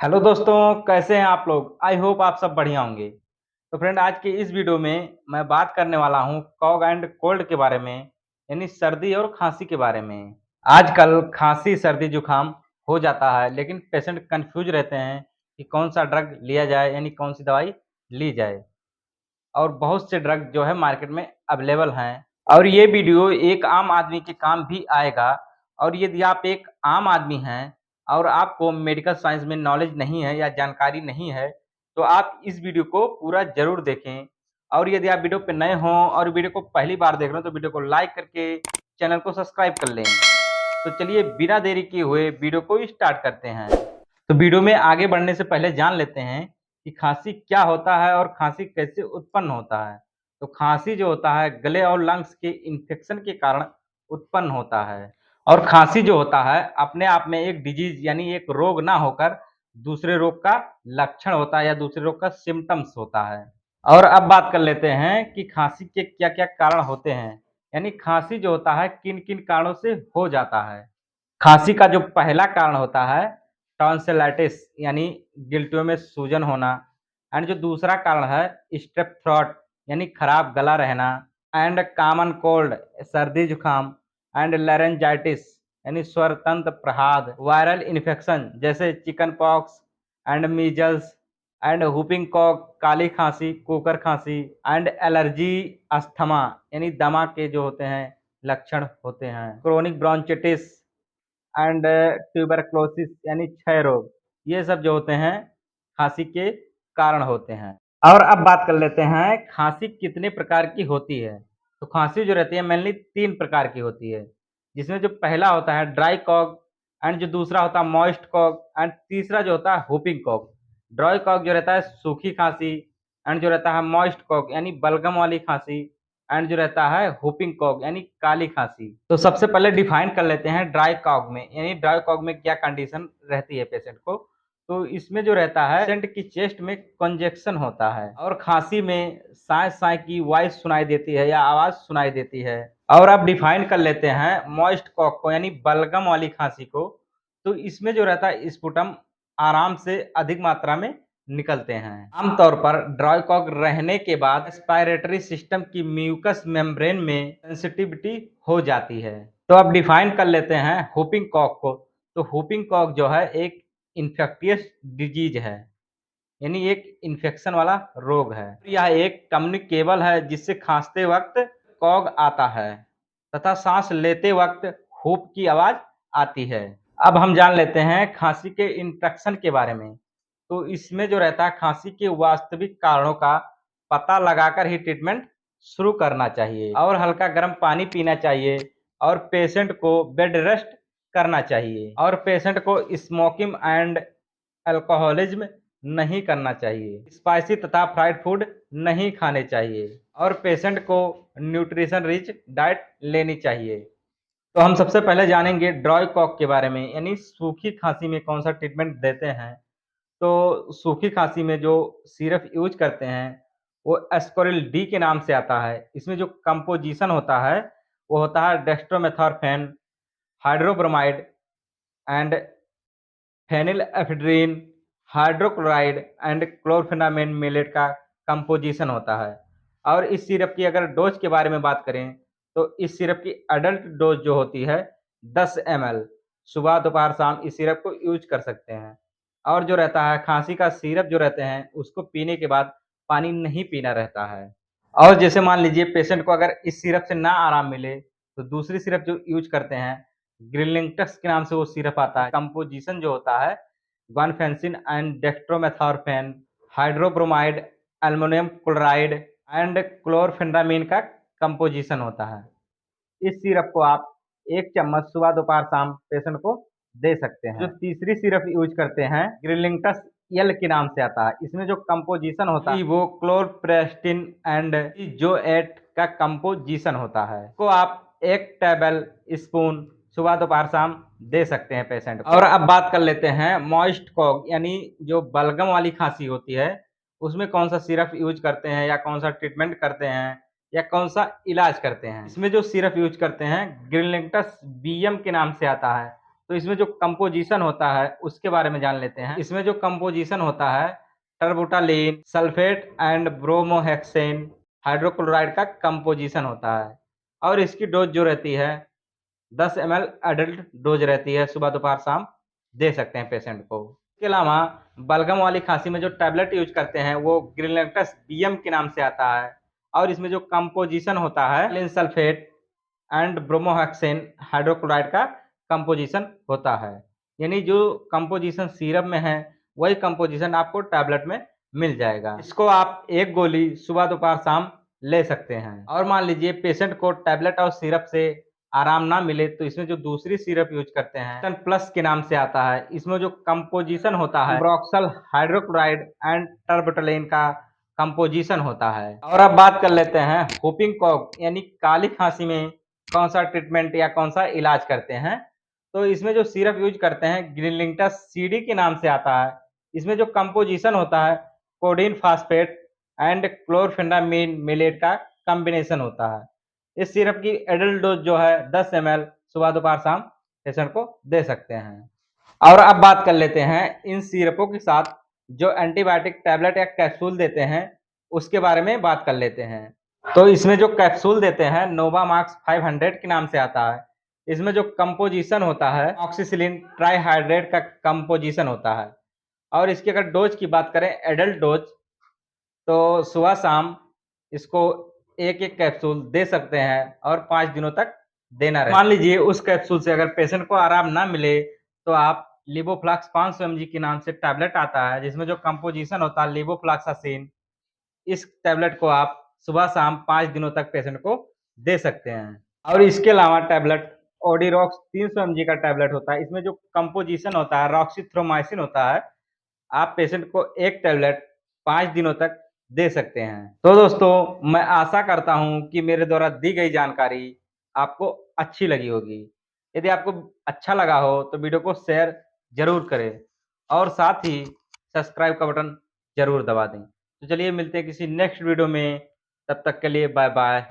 Hello दोस्तों, कैसे हैं आप लोग? आई होप आप सब बढ़िया होंगे। तो फ्रेंड, आज की इस वीडियो में मैं बात करने वाला हूँ कॉग एंड कोल्ड के बारे में, यानी सर्दी और खांसी के बारे में। आजकल खांसी, सर्दी, जुकाम हो जाता है, लेकिन पेशेंट कंफ्यूज रहते हैं कि कौन सा ड्रग लिया जाए, यानी कौन सी दवाई ली जाए। और बहुत से ड्रग जो है मार्केट में अवेलेबल हैं, और ये वीडियो एक आम आदमी के काम भी आएगा। और यदि आप एक आम आदमी हैं और आपको मेडिकल साइंस में नॉलेज नहीं है या जानकारी नहीं है, तो आप इस वीडियो को पूरा जरूर देखें। और यदि आप वीडियो पे नए हों और वीडियो को पहली बार देख रहे हो, तो वीडियो को लाइक करके चैनल को सब्सक्राइब कर लें। तो चलिए बिना देरी किए हुए वीडियो को स्टार्ट करते हैं। तो वीडियो में आगे बढ़ने से पहले जान लेते हैं कि खांसी क्या होता है और खांसी कैसे उत्पन्न होता है। तो खांसी जो होता है गले और लंग्स के इन्फेक्शन के कारण उत्पन्न होता है। और खांसी जो होता है अपने आप में एक डिजीज यानी एक रोग ना होकर दूसरे रोग का लक्षण होता है या दूसरे रोग का सिम्टम्स होता है। और अब बात कर लेते हैं कि खांसी के क्या क्या कारण होते हैं, यानी खांसी जो होता है किन किन कारणों से हो जाता है। खांसी का जो पहला कारण होता है टॉन्सिलाइटिस, यानी गिल्टियों में सूजन होना। एंड जो दूसरा कारण है स्ट्रेप थ्रोट, यानी खराब गला रहना। एंड कॉमन कोल्ड, सर्दी जुकाम। एंड लैरेंजाइटिस, यानी स्वर तंत्र प्रहाद। वायरल इन्फेक्शन जैसे chicken pox and measles. And whooping cough, काली खांसी, कुकर खांसी। एंड एलर्जी, अस्थमा, यानी दमा के जो होते हैं लक्षण होते हैं। क्रोनिक ब्रोंचिटिस एंड ट्यूबरक्लोसिस, यानी क्षय रोग। ये सब जो होते हैं खांसी के कारण होते हैं। और अब बात कर लेते हैं खांसी कितने प्रकार की होती है। तो खांसी जो रहती है मेनली 3 प्रकार की होती है, जिसमें जो पहला होता है ड्राई कॉग, एंड जो दूसरा होता है मॉइस्ट कॉग, एंड तीसरा जो होता है हुपिंग कॉग। ड्राई कॉग जो रहता है सूखी खांसी, एंड जो रहता है मॉइस्ट कॉग यानी बलगम वाली खांसी, एंड जो रहता है हुपिंग कॉग यानी काली खांसी। तो सबसे पहले डिफाइन कर लेते हैं ड्राई कॉग में, यानी ड्राई कॉग में क्या कंडीशन रहती है पेशेंट को। तो इसमें जो रहता है पेशेंट की चेस्ट में कंजेक्शन होता है और खांसी में साय साय की वॉइस सुनाई देती है या आवाज सुनाई देती है। और अब डिफाइन कर लेते हैं मॉइस्ट कॉग को, यानी बलगम वाली खांसी को। तो इसमें जो रहता है स्पुटम आराम से अधिक मात्रा में निकलते हैं। आमतौर पर ड्राई कॉग रहने के बाद रेस्पिरेटरी सिस्टम की म्यूकस मेम्ब्रेन में सेंसिटिविटी हो जाती है। तो अब डिफाइन कर लेते हैं हुपिंग कॉग को। तो हुपिंग कॉग जो है एक इन्फेक्टियस डिजीज है, यानी एक इन्फेक्शन वाला रोग है। यह एक कम्युनिकेबल है जिससे खांसते वक्त कॉग आता है तथा सांस लेते वक्त हुप की आवाज आती है। अब हम जान लेते हैं खांसी के इंफेक्शन के बारे में। तो इसमें जो रहता है खांसी के वास्तविक कारणों का पता लगाकर ही ट्रीटमेंट शुरू करना चाहिए, और हल्का गर्म पानी पीना चाहिए, और पेशेंट को बेड रेस्ट करना चाहिए, और पेशेंट को स्मोकिंग एंड अल्कोहलिज्म नहीं करना चाहिए। स्पाइसी तथा फ्राइड फूड नहीं खाने चाहिए, और पेशेंट को न्यूट्रिशन रिच डाइट लेनी चाहिए। तो हम सबसे पहले जानेंगे ड्राई कॉग के बारे में, यानी सूखी खांसी में कौन सा ट्रीटमेंट देते हैं। तो सूखी खांसी में जो सिरप यूज करते हैं वो एस्कोरिल डी के नाम से आता है। इसमें जो कंपोजिशन होता है वो होता है dextromethorphan, hydrobromide and phenylephrine, hydrochloride and chlorpheniramine maleate का कंपोजिशन होता है। और इस सिरप की अगर डोज के बारे में बात करें तो इस सिरप की एडल्ट डोज जो होती है 10 ml, सुबह दोपहर शाम इस सिरप को यूज कर सकते हैं। और जो रहता है खांसी का सिरप जो रहते हैं उसको पीने के बाद पानी नहीं पीना रहता है। और जैसे मान लीजिए पेशेंट को अगर इस सिरप से ना आराम मिले तो दूसरी सिरप जो यूज करते हैं ग्रिलिंगटस के नाम से वो सिरप आता है। कंपोजिशन जो होता है guaifenesin and dextromethorphan, hydrobromide, aluminium chloride and chlorpheniramine का कंपोजिशन होता है। इस सिरप को आप 1 चम्मच सुबह दोपहर शाम पेशेंट को दे सकते हैं। जो तीसरी सिरप यूज करते हैं ग्रिलिंगटस एल के नाम से आता है। इसमें जो कंपोजिशन होता है वो क्लोरप्रेस्टिन एंड जोएट का कंपोजिशन होता है, को आप 1 टेबल स्पून सुबह दोपहर शाम दे सकते हैं पेशेंट को। और अब बात कर लेते हैं मॉइस्ट कॉग, यानी जो बलगम वाली खांसी होती है उसमें कौन सा सिरप यूज करते हैं या कौन सा ट्रीटमेंट करते हैं या कौन सा इलाज करते हैं। इसमें जो सिरप यूज करते हैं ग्रिलिंगटस बीएम के नाम से आता है। तो इसमें जो कंपोजिशन होता है उसके बारे में जान लेते हैं। इसमें जो कंपोजिशन होता है टर्बुटालीन, सल्फेट एंड ब्रोमोहेक्सेन हाइड्रोक्लोराइड का कंपोजिशन होता है और इसकी डोज जो रहती है 10 ml एडल्ट डोज रहती है, सुबह दोपहर शाम दे सकते हैं पेशेंट को। इसके अलावा बलगम वाली खांसी में जो टैबलेट यूज करते हैं वो ग्रिलेंटस बीएम के नाम से आता है और इसमें जो कंपोजिशन होता है लिन सल्फेट एंड ब्रोमोहेक्सेन हाइड्रोक्लोराइड का कंपोजिशन होता है। यानी जो कंपोजिशन सिरप में है वही कंपोजिशन आपको टैबलेट में मिल जाएगा। इसको आप एक गोली सुबह दोपहर शाम ले सकते हैं। और मान लीजिए पेशेंट को टैबलेट और सिरप से आराम ना मिले तो इसमें जो दूसरी सिरप यूज करते हैं टन प्लस के नाम से आता है। इसमें जो कंपोजिशन होता है ब्रोक्सल हाइड्रोक्लोराइड एंड टर्बटलेन का कंपोजिशन होता है। और अब बात कर लेते हैं होपिंग कॉक यानी काली खांसी में कौन सा ट्रीटमेंट या कौन सा इलाज करते हैं। तो इसमें जो सिरप यूज करते हैं ग्रिलिंटस सीडी के नाम से आता है। इसमें जो कंपोजिशन होता है codeine phosphate and chlorpheniramine maleate का कॉम्बिनेशन होता है। इस सिरप की एडल्ट डोज जो है 10 ml सुबह दोपहर शाम पेशेंट को दे सकते हैं। और अब बात कर लेते हैं इन सिरपों के साथ जो एंटीबायोटिक टैबलेट या कैप्सूल देते हैं उसके बारे में बात कर लेते हैं। तो इसमें जो कैप्सूल देते हैं नोवामाक्स 500 के नाम से आता है। इसमें जो कंपोजिशन होता है ऑक्सीसिलिन ट्राईहाइड्रेट का कंपोजिशन होता है और इसकी अगर डोज की बात करें एडल्ट डोज तो सुबह शाम इसको एक एक कैप्सूल दे सकते हैं और 5 दिनों तक देना रहता है। मान लीजिए उस कैप्सूल से अगर पेशेंट को आराम ना मिले तो आप लिवोफ्लैक्स 500 mg के नाम से टैबलेट आता है जिसमें जो कंपोजिशन होता है लिवोफ्लैक्सासिन। इस टैबलेट को आप सुबह शाम 5 दिनों तक पेशेंट को दे सकते हैं। और इसके अलावा टैबलेट ओडिरॉक्स 300 mg का टैबलेट होता है। इसमें जो कंपोजिशन होता है रॉक्सीथ्रोमाइसिन होता है। आप पेशेंट को एक टैबलेट 5 दिनों तक दे सकते हैं। तो दोस्तों मैं आशा करता हूं कि मेरे द्वारा दी गई जानकारी आपको अच्छी लगी होगी। यदि आपको अच्छा लगा हो तो वीडियो को शेयर जरूर करें और साथ ही सब्सक्राइब का बटन जरूर दबा दें। तो चलिए मिलते हैं किसी नेक्स्ट वीडियो में, तब तक के लिए बाय बाय।